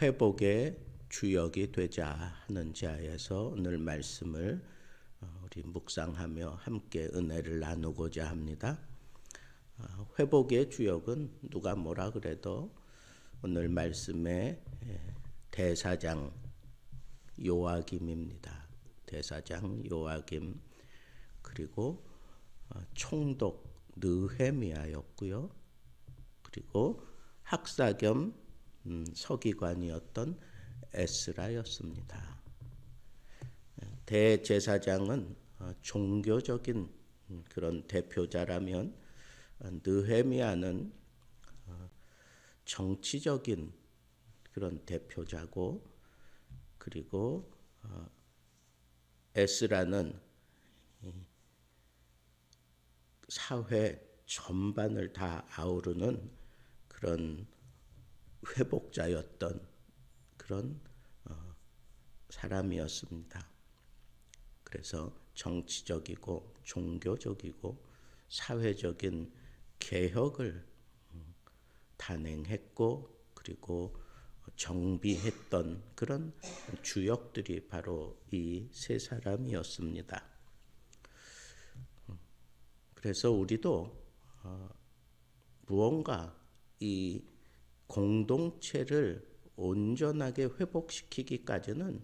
회복의 주역이 되자 하는 자에서 오늘 말씀을 우리 묵상하며 함께 은혜를 나누고자 합니다. 회복의 주역은 누가 뭐라 그래도 오늘 말씀의 대사장 요아김입니다. 대사장 요아김, 그리고 총독 느헤미야였고요. 그리고 학사 겸 서기관이었던 에스라였습니다. 대제사장은 종교적인 그런 대표자라면 느헤미야는 정치적인 그런 대표자고, 그리고 에스라는 사회 전반을 다 아우르는 그런 회복자였던 그런 사람이었습니다. 그래서 정치적이고 종교적이고 사회적인 개혁을 단행했고, 그리고 정비했던 그런 주역들이 바로 이 세 사람이었습니다. 그래서 우리도 무언가 이 공동체를 온전하게 회복시키기까지는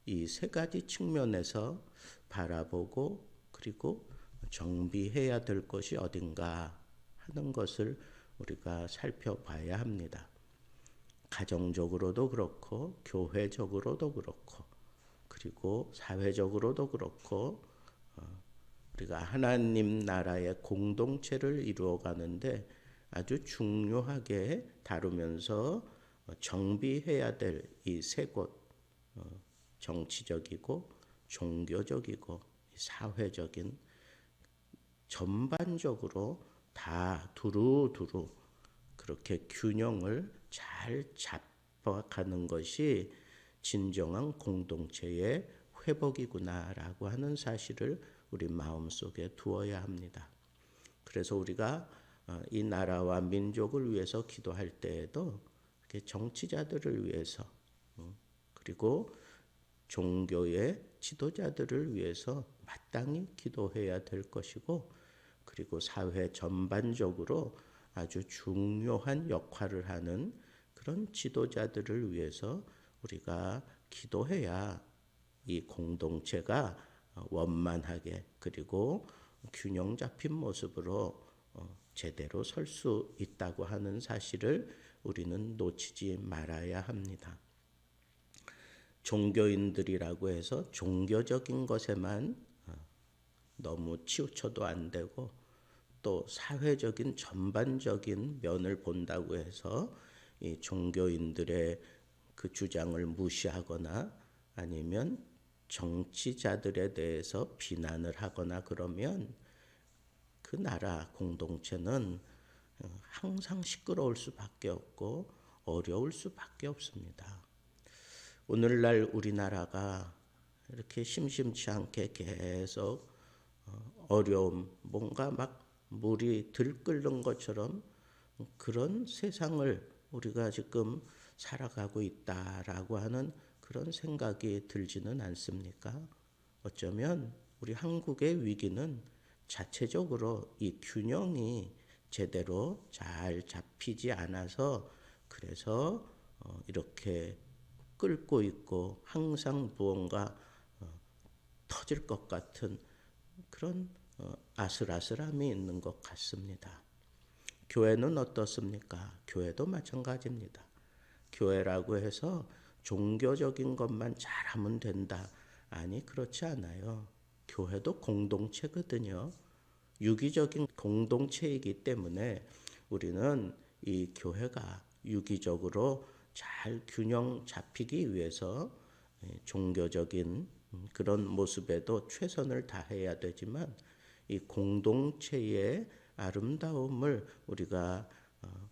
이 세 가지 측면에서 바라보고, 그리고 정비해야 될 것이 어딘가 하는 것을 우리가 살펴봐야 합니다. 가정적으로도 그렇고, 교회적으로도 그렇고, 그리고 사회적으로도 그렇고, 우리가 하나님 나라의 공동체를 이루어가는데 아주 중요하게 다루면서 정비해야 될 이 세 곳, 정치적이고 종교적이고 사회적인, 전반적으로 다 두루두루 그렇게 균형을 잘 잡아가는 것이 진정한 공동체의 회복이구나라고 하는 사실을 우리 마음속에 두어야 합니다. 그래서 우리가 이 나라와 민족을 위해서 기도할 때에도 정치자들을 위해서, 그리고 종교의 지도자들을 위해서 마땅히 기도해야 될 것이고, 그리고 사회 전반적으로 아주 중요한 역할을 하는 그런 지도자들을 위해서 우리가 기도해야 이 공동체가 원만하게, 그리고 균형 잡힌 모습으로 제대로 설 수 있다고 하는 사실을 우리는 놓치지 말아야 합니다. 종교인들이라고 해서 종교적인 것에만 너무 치우쳐도 안 되고, 또 사회적인 전반적인 면을 본다고 해서 이 종교인들의 그 주장을 무시하거나 아니면 정치자들에 대해서 비난을 하거나 그러면 그 나라 공동체는 항상 시끄러울 수밖에 없고 어려울 수밖에 없습니다. 오늘날 우리나라가 이렇게 심심치 않게 계속 어려움, 뭔가 막 물이 들끓는 것처럼 그런 세상을 우리가 지금 살아가고 있다라고 하는 그런 생각이 들지는 않습니까? 어쩌면 우리 한국의 위기는 자체적으로 이 균형이 제대로 잘 잡히지 않아서, 그래서 이렇게 끓고 있고 항상 무언가 터질 것 같은 그런 아슬아슬함이 있는 것 같습니다. 교회는 어떻습니까? 교회도 마찬가지입니다. 교회라고 해서 종교적인 것만 잘하면 된다. 아니, 그렇지 않아요. 교회도 공동체거든요. 유기적인 공동체이기 때문에 우리는 이 교회가 유기적으로 잘 균형 잡히기 위해서 종교적인 그런 모습에도 최선을 다해야 되지만, 이 공동체의 아름다움을 우리가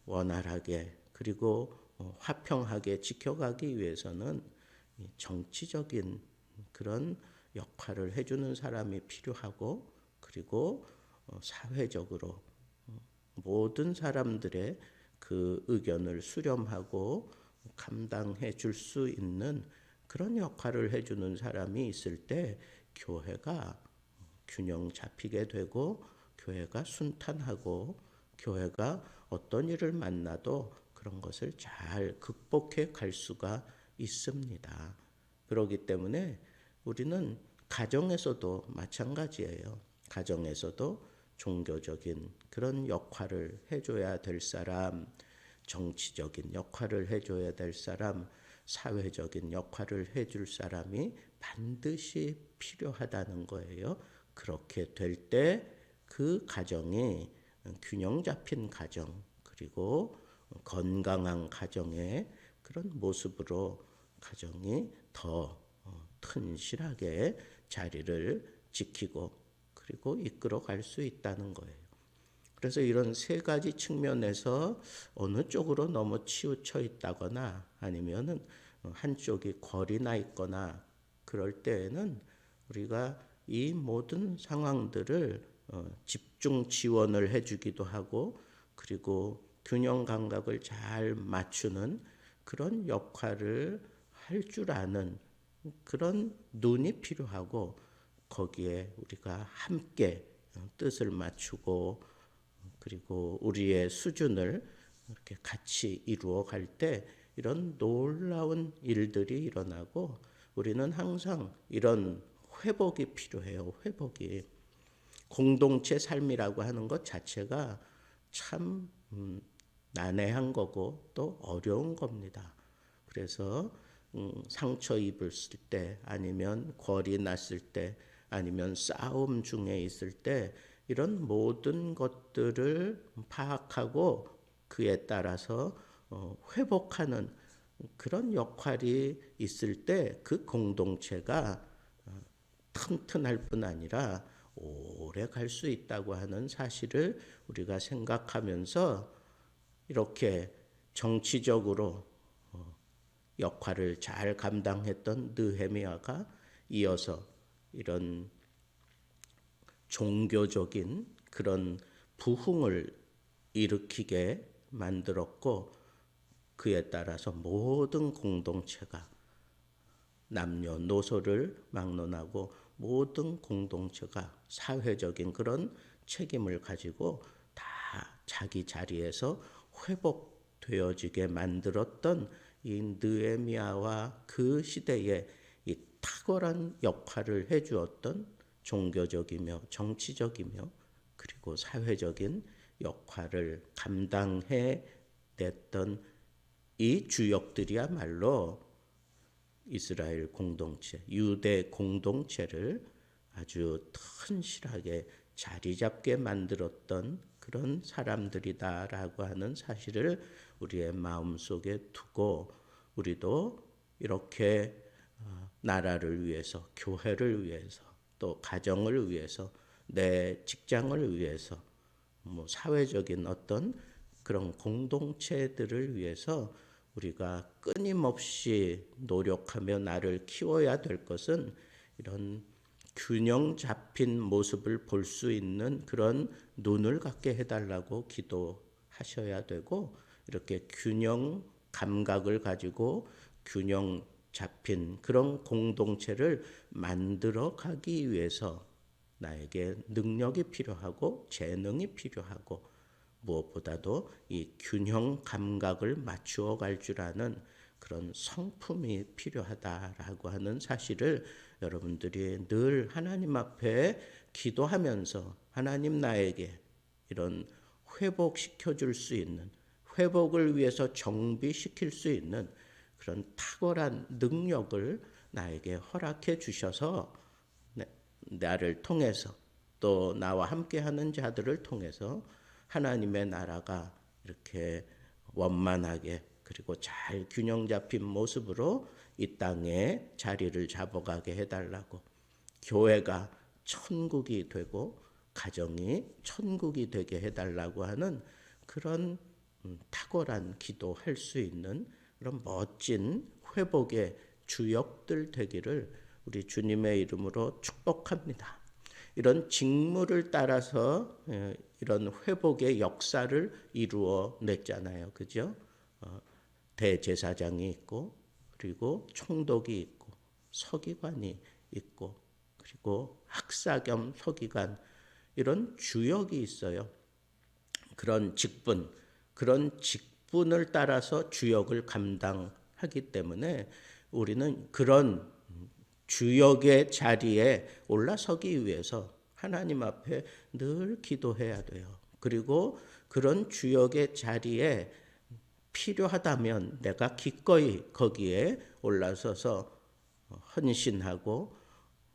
원활하게, 그리고 화평하게 지켜가기 위해서는 정치적인 그런 역할을 해주는 사람이 필요하고, 그리고 사회적으로 모든 사람들의 그 의견을 수렴하고 감당해 줄 수 있는 그런 역할을 해주는 사람이 있을 때 교회가 균형 잡히게 되고 교회가 순탄하고 교회가 어떤 일을 만나도 그런 것을 잘 극복해 갈 수가 있습니다. 그렇기 때문에 우리는 가정에서도 마찬가지예요. 가정에서도 종교적인 그런 역할을 해줘야 될 사람, 정치적인 역할을 해줘야 될 사람, 사회적인 역할을 해줄 사람이 반드시 필요하다는 거예요. 그렇게 될 때 그 가정이 균형 잡힌 가정, 그리고 건강한 가정의 그런 모습으로 가정이 더 튼실하게 자리를 지키고 그리고 이끌어 갈 수 있다는 거예요. 그래서 이런 세 가지 측면에서 어느 쪽으로 너무 치우쳐 있다거나 아니면은 한쪽이 거리 나 있거나 그럴 때에는 우리가 이 모든 상황들을 집중 지원을 해주기도 하고 그리고 균형 감각을 잘 맞추는 그런 역할을 할 줄 아는 그런 눈이 필요하고 거기에 우리가 함께 뜻을 맞추고 그리고 우리의 수준을 이렇게 같이 이루어 갈 때 이런 놀라운 일들이 일어나고 우리는 항상 이런 회복이 필요해요. 회복이. 공동체 삶이라고 하는 것 자체가 참 난해한 거고 또 어려운 겁니다. 그래서 상처 입었을 때 아니면 골이 났을 때 아니면 싸움 중에 있을 때 이런 모든 것들을 파악하고 그에 따라서 회복하는 그런 역할이 있을 때 그 공동체가 튼튼할 뿐 아니라 오래 갈 수 있다고 하는 사실을 우리가 생각하면서 이렇게 정치적으로 역할을 잘 감당했던 느헤미야가 이어서 이런 종교적인 그런 부흥을 일으키게 만들었고 그에 따라서 모든 공동체가 남녀노소를 막론하고 모든 공동체가 사회적인 그런 책임을 가지고 다 자기 자리에서 회복되어지게 만들었던 이 느헤미야와 그 시대에 이 탁월한 역할을 해주었던 종교적이며 정치적이며 그리고 사회적인 역할을 감당해 냈던 이 주역들이야말로 이스라엘 공동체, 유대 공동체를 아주 튼실하게 자리 잡게 만들었던 그런 사람들이다라고 하는 사실을 우리의 마음속에 두고 우리도 이렇게 나라를 위해서, 교회를 위해서, 또 가정을 위해서, 내 직장을 위해서, 사회적인 어떤 그런 공동체들을 위해서 우리가 끊임없이 노력하며 나를 키워야 될 것은 이런 균형 잡힌 모습을 볼 수 있는 그런 눈을 갖게 해달라고 기도하셔야 되고 이렇게 균형 감각을 가지고 균형 잡힌 그런 공동체를 만들어 가기 위해서 나에게 능력이 필요하고 재능이 필요하고 무엇보다도 이 균형 감각을 맞추어 갈 줄 아는 그런 성품이 필요하다라고 하는 사실을 여러분들이 늘 하나님 앞에 기도하면서 하나님 나에게 이런 회복시켜 줄 수 있는 회복을 위해서 정비시킬 수 있는 그런 탁월한 능력을 나에게 허락해 주셔서 나를 통해서 또 나와 함께하는 자들을 통해서 하나님의 나라가 이렇게 원만하게 그리고 잘 균형 잡힌 모습으로 이 땅에 자리를 잡아가게 해달라고 교회가 천국이 되고 가정이 천국이 되게 해달라고 하는 그런 탁월한 기도할 수 있는 그런 멋진 회복의 주역들 되기를 우리 주님의 이름으로 축복합니다. 이런 직무를 따라서 이런 회복의 역사를 이루어 냈잖아요. 그죠? 대제사장이 있고, 그리고 총독이 있고, 서기관이 있고, 그리고 학사 겸 서기관, 이런 주역이 있어요. 그런 직분을 따라서 주역을 감당하기 때문에 우리는 그런 주역의 자리에 올라서기 위해서 하나님 앞에 늘 기도해야 돼요. 그리고 그런 주역의 자리에 필요하다면 내가 기꺼이 거기에 올라서서 헌신하고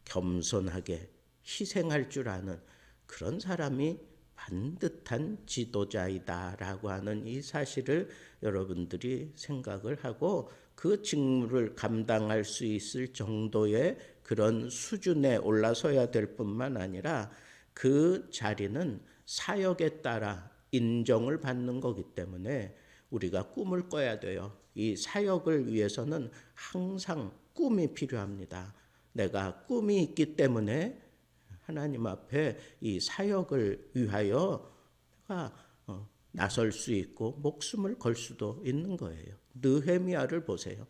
겸손하게 희생할 줄 아는 그런 사람이 반듯한 지도자이다라고 하는 이 사실을 여러분들이 생각을 하고 그 직무를 감당할 수 있을 정도의 그런 수준에 올라서야 될 뿐만 아니라 그 자리는 사역에 따라 인정을 받는 거기 때문에 우리가 꿈을 꿔야 돼요. 이 사역을 위해서는 항상 꿈이 필요합니다. 내가 꿈이 있기 때문에 하나님 앞에 이 사역을 위하여 내가 나설 수 있고 목숨을 걸 수도 있는 거예요. 느헤미야를 보세요.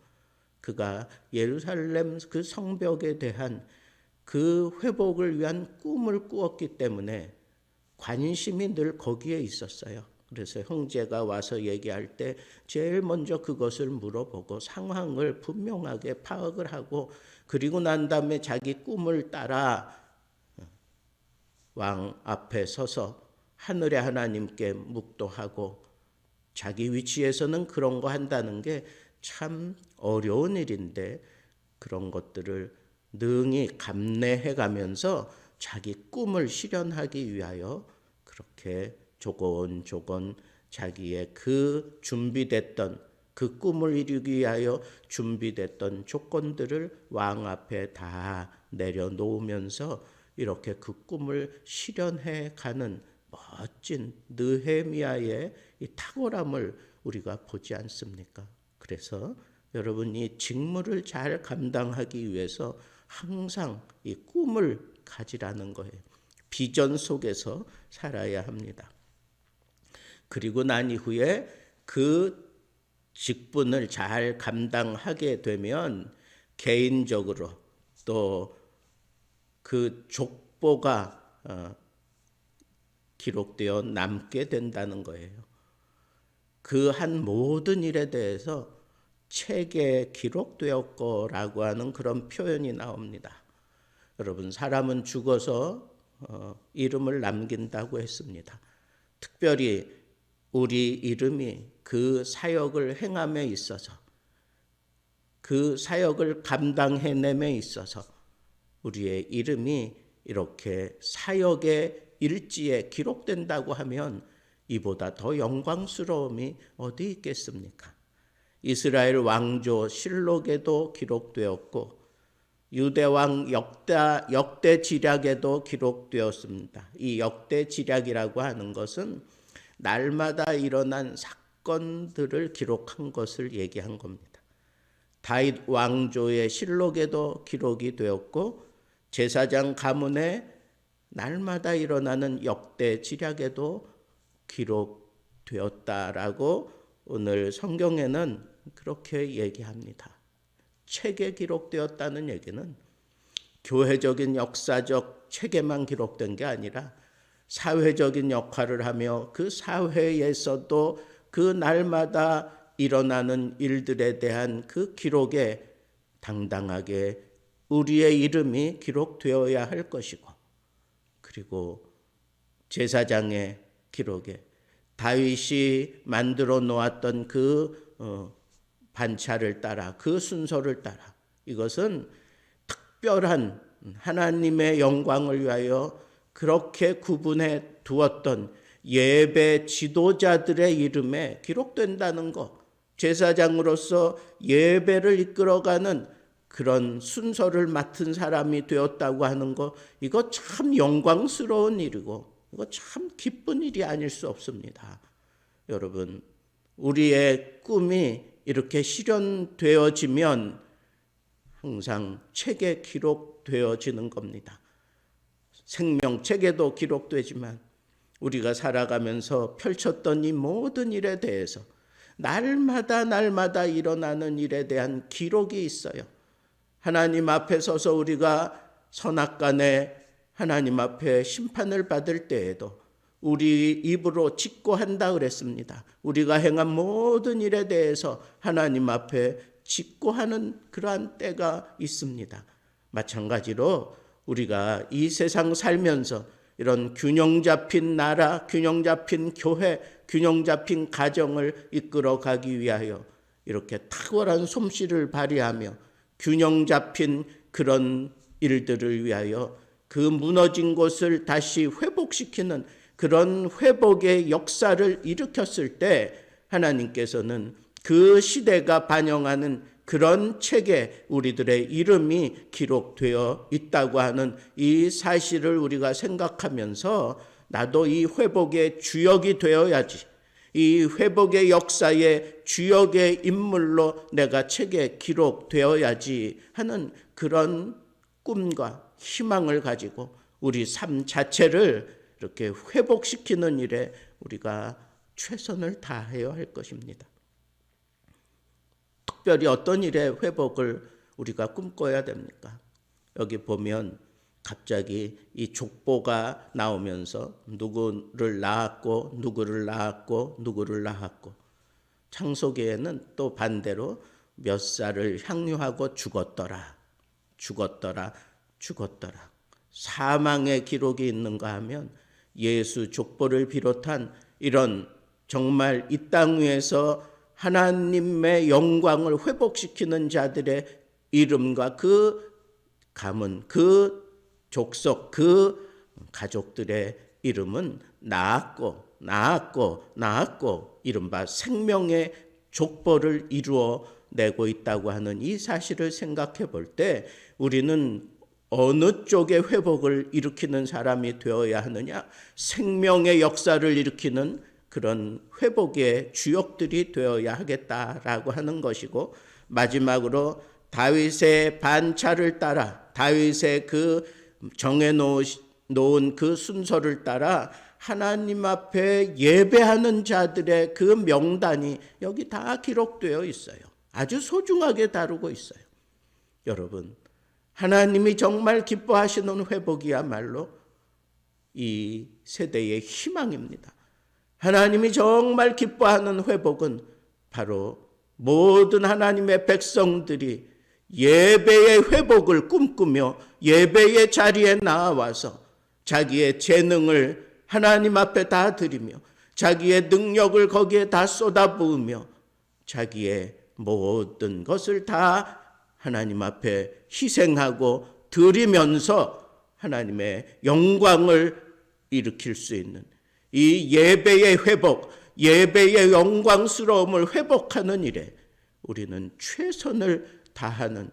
그가 예루살렘 그 성벽에 대한 그 회복을 위한 꿈을 꾸었기 때문에 관심이 늘 거기에 있었어요. 그래서 형제가 와서 얘기할 때 제일 먼저 그것을 물어보고 상황을 분명하게 파악을 하고 그리고 난 다음에 자기 꿈을 따라 왕 앞에 서서 하늘의 하나님께 묵도하고 자기 위치에서는 그런 거 한다는 게 참 어려운 일인데 그런 것들을 능히 감내해 가면서 자기 꿈을 실현하기 위하여 그렇게 조곤조곤 자기의 그 준비됐던 그 꿈을 이루기 위하여 준비됐던 조건들을 왕 앞에 다 내려놓으면서 이렇게 그 꿈을 실현해 가는 멋진 느헤미야의 이 탁월함을 우리가 보지 않습니까? 그래서 여러분이 직무를 잘 감당하기 위해서 항상 이 꿈을 가지라는 거예요. 비전 속에서 살아야 합니다. 그리고 난 이후에 그 직분을 잘 감당하게 되면 개인적으로 또 그 족보가 기록되어 남게 된다는 거예요. 그 한 모든 일에 대해서 책에 기록되었고라고 하는 그런 표현이 나옵니다. 여러분, 사람은 죽어서 이름을 남긴다고 했습니다. 특별히 우리 이름이 그 사역을 행함에 있어서 그 사역을 감당해냄에 있어서 우리의 이름이 이렇게 사역의 일지에 기록된다고 하면 이보다 더 영광스러움이 어디 있겠습니까? 이스라엘 왕조 실록에도 기록되었고 유대왕 역대 지략에도 기록되었습니다. 이 역대 지략이라고 하는 것은 날마다 일어난 사건들을 기록한 것을 얘기한 겁니다. 다윗 왕조의 실록에도 기록이 되었고 제사장 가문에 날마다 일어나는 역대 지략에도 기록되었다라고 오늘 성경에는 그렇게 얘기합니다. 책에 기록되었다는 얘기는 교회적인 역사적 책에만 기록된 게 아니라 사회적인 역할을 하며 그 사회에서도 그 날마다 일어나는 일들에 대한 그 기록에 당당하게 우리의 이름이 기록되어야 할 것이고 그리고 제사장의 기록에 다윗이 만들어 놓았던 그 반차를 따라 그 순서를 따라 이것은 특별한 하나님의 영광을 위하여 그렇게 구분해 두었던 예배 지도자들의 이름에 기록된다는 것, 제사장으로서 예배를 이끌어가는 그런 순서를 맡은 사람이 되었다고 하는 것, 이거 참 영광스러운 일이고 이거 참 기쁜 일이 아닐 수 없습니다. 여러분, 우리의 꿈이 이렇게 실현되어지면 항상 책에 기록되어지는 겁니다. 생명책에도 기록되지만 우리가 살아가면서 펼쳤던 이 모든 일에 대해서 날마다 일어나는 일에 대한 기록이 있어요. 하나님 앞에 서서 우리가 선악간에 하나님 앞에 심판을 받을 때에도 우리 입으로 직고한다 그랬습니다. 우리가 행한 모든 일에 대해서 하나님 앞에 직고하는 그러한 때가 있습니다. 마찬가지로 우리가 이 세상 살면서 이런 균형 잡힌 나라, 균형 잡힌 교회, 균형 잡힌 가정을 이끌어 가기 위하여 이렇게 탁월한 솜씨를 발휘하며 균형 잡힌 그런 일들을 위하여 그 무너진 곳을 다시 회복시키는 그런 회복의 역사를 일으켰을 때 하나님께서는 그 시대가 반영하는 그런 책에 우리들의 이름이 기록되어 있다고 하는 이 사실을 우리가 생각하면서 나도 이 회복의 주역이 되어야지, 이 회복의 역사의 주역의 인물로 내가 책에 기록되어야지 하는 그런 꿈과 희망을 가지고 우리 삶 자체를 이렇게 회복시키는 일에 우리가 최선을 다해야 할 것입니다. 특별히 어떤 일의 회복을 우리가 꿈꿔야 됩니까? 여기 보면 갑자기 이 족보가 나오면서 누구를 낳았고 누구를 낳았고 누구를 낳았고, 창세기에는 또 반대로 몇 살을 향유하고 죽었더라. 사망의 기록이 있는가 하면 예수 족보를 비롯한 이런 정말 이 땅 위에서 하나님의 영광을 회복시키는 자들의 이름과 그 가문, 그 족속, 그 가족들의 이름은 낳았고 이른바 생명의 족보를 이루어 내고 있다고 하는 이 사실을 생각해 볼 때 우리는 어느 쪽의 회복을 일으키는 사람이 되어야 하느냐? 생명의 역사를 일으키는 그런 회복의 주역들이 되어야 하겠다라고 하는 것이고, 마지막으로 다윗의 반차를 따라, 다윗의 그 정해놓은 그 순서를 따라 하나님 앞에 예배하는 자들의 그 명단이 여기 다 기록되어 있어요. 아주 소중하게 다루고 있어요. 여러분, 하나님이 정말 기뻐하시는 회복이야말로 이 세대의 희망입니다. 하나님이 정말 기뻐하는 회복은 바로 모든 하나님의 백성들이 예배의 회복을 꿈꾸며 예배의 자리에 나와서 자기의 재능을 하나님 앞에 다 드리며 자기의 능력을 거기에 다 쏟아부으며 자기의 모든 것을 다 하나님 앞에 희생하고 드리면서 하나님의 영광을 일으킬 수 있는 이 예배의 회복, 예배의 영광스러움을 회복하는 일에 우리는 최선을 다하는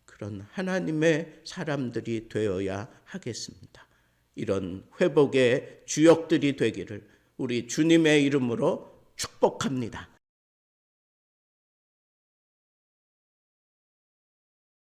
그런 하나님의 사람들이 되어야 하겠습니다. 이런 회복의 주역들이 되기를 우리 주님의 이름으로 축복합니다.